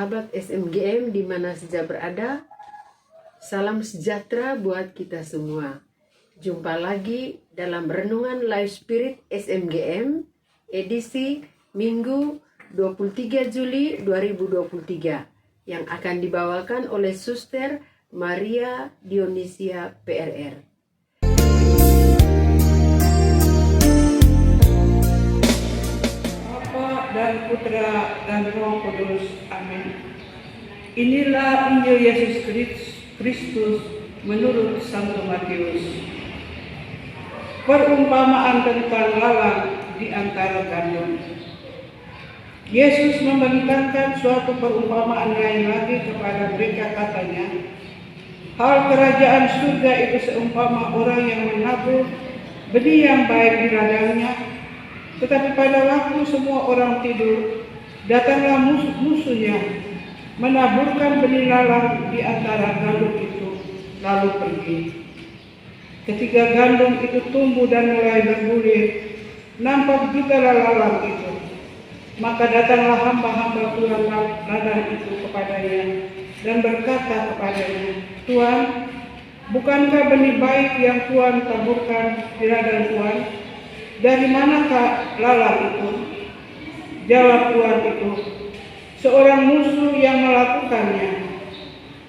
sahabat SMGM di mana saja berada. Salam sejahtera buat kita semua. Jumpa lagi dalam Renungan Life Spirit SMGM edisi Minggu 23 Juli 2023 yang akan dibawakan oleh Suster Maria Dionisia PRR. Dan Putra dan Roh Kudus. Amin. Inilah Injil Yesus Kristus menurut Santo Matius. Perumpamaan tentang lalang di antara gandum. Yesus membentangkan suatu perumpamaan lain lagi kepada mereka, katanya, hal kerajaan surga itu seumpama orang yang menabur benih yang baik di ladangnya. Tetapi pada waktu semua orang tidur, datanglah musuhnya, menaburkan benih lalang di antara gandum itu, lalu pergi. Ketika gandum itu tumbuh dan mulai berbulir, nampak juga lalang itu. Maka datanglah hamba-hamba Tuhan ladang itu kepadanya dan berkata kepadanya, Tuhan, bukankah benih baik yang Tuhan taburkan di ladang Tuhan? Dari manakah lalang itu? Jawab Tuhan itu, seorang musuh yang melakukannya.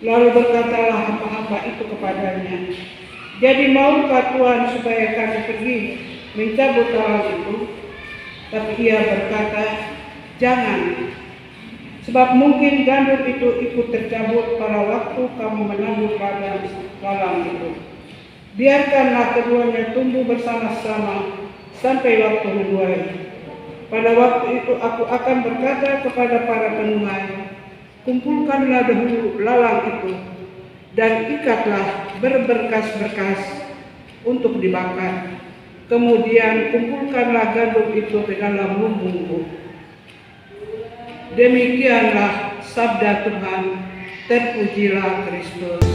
Lalu berkatalah hamba-hamba itu kepadanya, jadi maukah Tuhan supaya kami pergi mencabut lalang itu? Tapi ia berkata, jangan, sebab mungkin gandum itu ikut tercabut pada waktu kamu menabur lalang itu. Biarkanlah keduanya tumbuh bersama-sama sampai waktu menuai. Pada waktu itu aku akan berkata kepada para penuai, kumpulkanlah dahulu lalang itu dan ikatlah berberkas-berkas untuk dibakar. Kemudian kumpulkanlah gandum itu ke dalam lumbungku. Demikianlah sabda Tuhan. Terpujilah Kristus.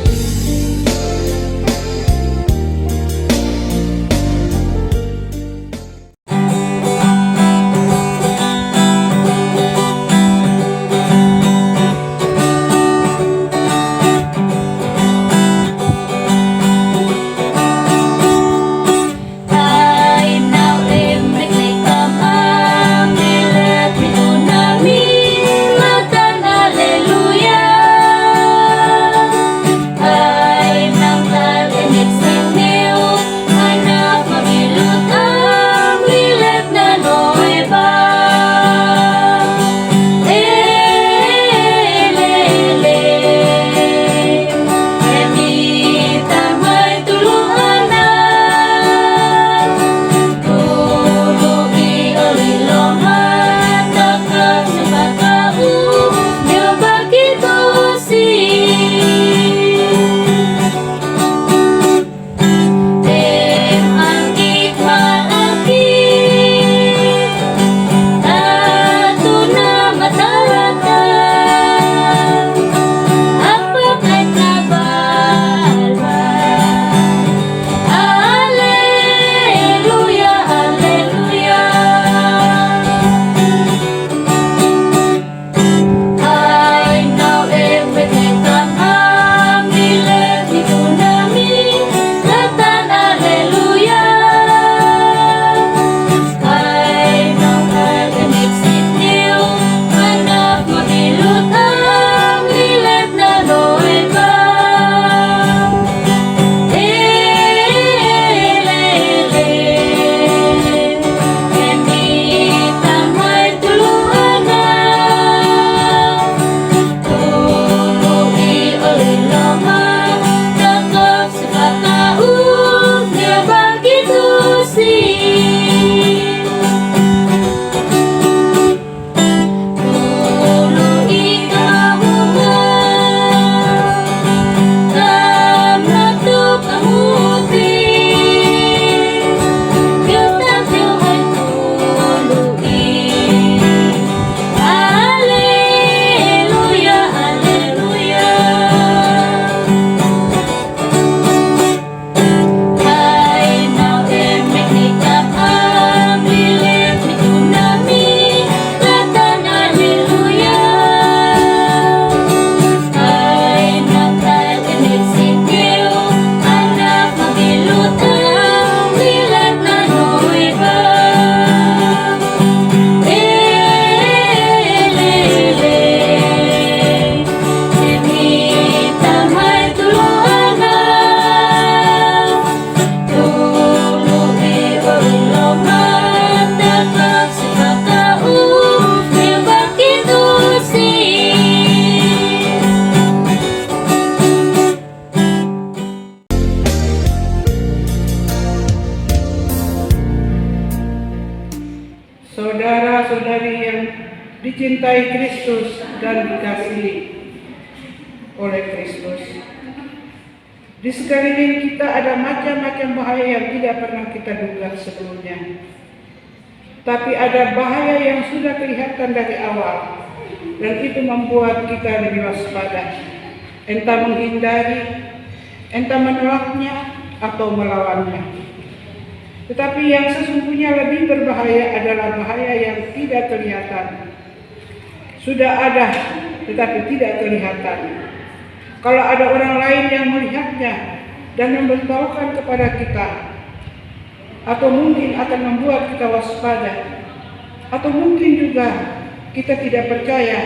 saudara-saudari yang dicintai Kristus dan dikasihi oleh Kristus. Di sekeliling kita ada macam-macam bahaya yang tidak pernah kita duga sebelumnya. Tapi ada bahaya yang sudah kelihatan dari awal, dan itu membuat kita lebih waspada, entah menghindari, entah menolaknya, atau melawannya. Tetapi yang sesungguhnya lebih berbahaya adalah bahaya yang tidak kelihatan. Sudah ada, tetapi tidak kelihatan. Kalau ada orang lain yang melihatnya dan memberitahukan kepada kita, atau mungkin akan membuat kita waspada, atau mungkin juga kita tidak percaya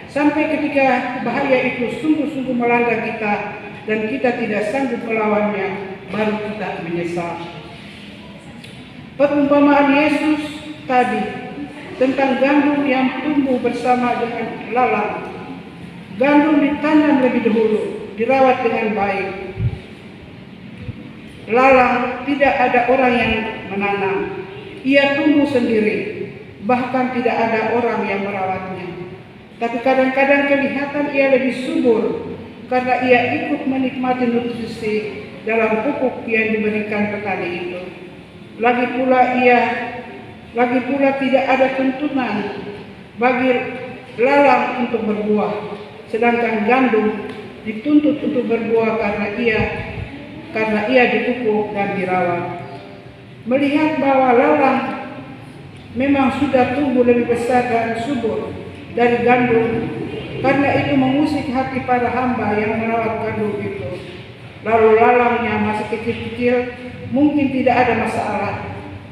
sampai ketika bahaya itu sungguh-sungguh melanda kita dan kita tidak sanggup melawannya, baru kita menyesal. Perumpamaan Yesus tadi tentang gandum yang tumbuh bersama dengan lalang. Gandum ditanam lebih dahulu, dirawat dengan baik. Lalang tidak ada orang yang menanam, ia tumbuh sendiri, bahkan tidak ada orang yang merawatnya. Tapi kadang-kadang kelihatan ia lebih subur karena ia ikut menikmati nutrisi dalam pupuk yang diberikan petani itu. Lagi pula tidak ada tuntunan bagi lalang untuk berbuah, sedangkan gandum dituntut untuk berbuah karena ia dipupuk dan dirawat. Melihat bahwa lalang memang sudah tumbuh lebih besar dan subur dari gandum, karena itu mengusik hati para hamba yang merawat gandum itu. Lalu lalangnya masih kecil-kecil, mungkin tidak ada masalah,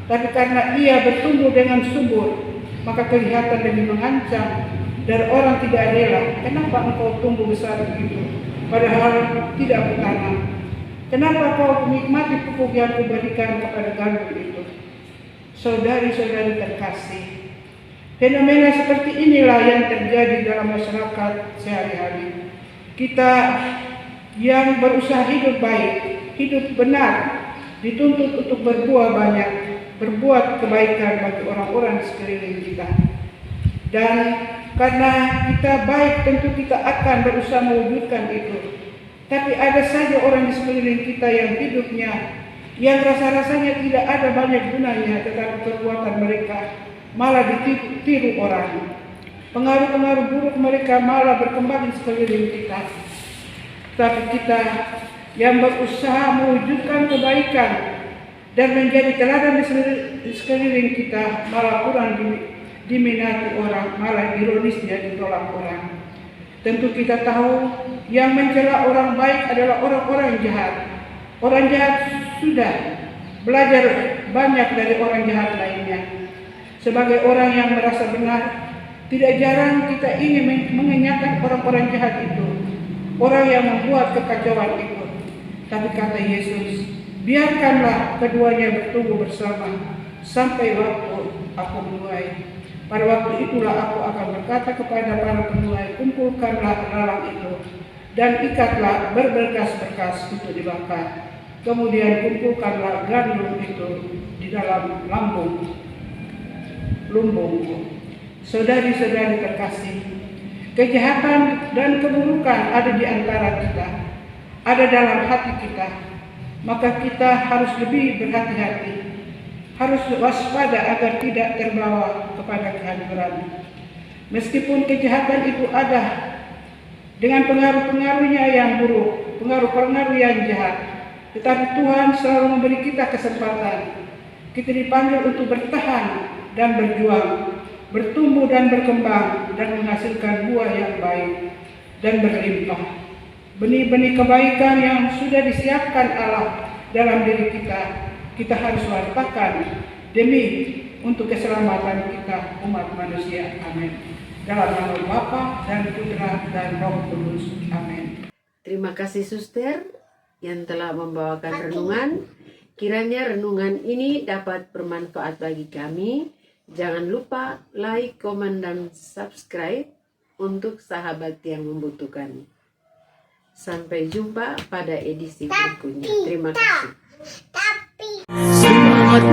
tapi karena ia bertumbuh dengan subur, maka kelihatan lebih mengancam dan orang tidak rela. Kenapa engkau tumbuh besar begitu, padahal tidak bertanam? Kenapa kau menikmati pupuk yang kuberikan kepada gandum itu? Saudari-saudari terkasih, fenomena seperti inilah yang terjadi dalam masyarakat sehari-hari. Kita yang berusaha hidup baik, hidup benar, dituntut untuk berbuah banyak, berbuat kebaikan bagi orang-orang di sekeliling kita. Dan karena kita baik, tentu kita akan berusaha mewujudkan itu. Tapi ada saja orang di sekeliling kita yang hidupnya, yang rasa-rasanya tidak ada banyak gunanya, tetapi perbuatan mereka malah ditiru orang. Pengaruh-pengaruh buruk mereka malah berkembang di sekeliling kita. Tapi kita yang berusaha mewujudkan kebaikan dan menjadi teladan di sekeliling kita malah kurang diminati orang, malah ironisnya ditolak orang. Tentu kita tahu yang mencela orang baik adalah orang-orang jahat. Orang jahat sudah belajar banyak dari orang jahat lainnya. Sebagai orang yang merasa benar, tidak jarang kita ingin mengenyahkan orang-orang jahat itu, orang yang membuat kekacauan itu. Tapi kata Yesus, biarkanlah keduanya bertumbuh bersama sampai waktu aku menuai. Pada waktu itulah aku akan berkata kepada para penuai, kumpulkanlah lalang itu dan ikatlah berberkas-berkas untuk dibakar. Kemudian kumpulkanlah gandum itu di dalam lumbungku. Saudari-saudari terkasih, kejahatan dan keburukan ada di antara kita, ada dalam hati kita. Maka kita harus lebih berhati-hati, harus waspada agar tidak terbawa kepada kehancuran. Meskipun kejahatan itu ada dengan pengaruh-pengaruhnya yang buruk, pengaruh-pengaruh yang jahat, tetapi Tuhan selalu memberi kita kesempatan. Kita dipanggil untuk bertahan dan berjuang, bertumbuh dan berkembang, dan menghasilkan buah yang baik dan berlimpah. Benih-benih kebaikan yang sudah disiapkan Allah dalam diri kita, kita harus wartakan demi untuk keselamatan kita umat manusia. Amin. Dalam nama Bapa dan Putra dan Roh Kudus. Amin. Terima kasih Suster yang telah membawakan renungan. Kiranya renungan ini dapat bermanfaat bagi kami. Jangan lupa like, komen, dan subscribe untuk sahabat yang membutuhkan. Sampai jumpa pada edisi berikutnya. Terima kasih. Semangat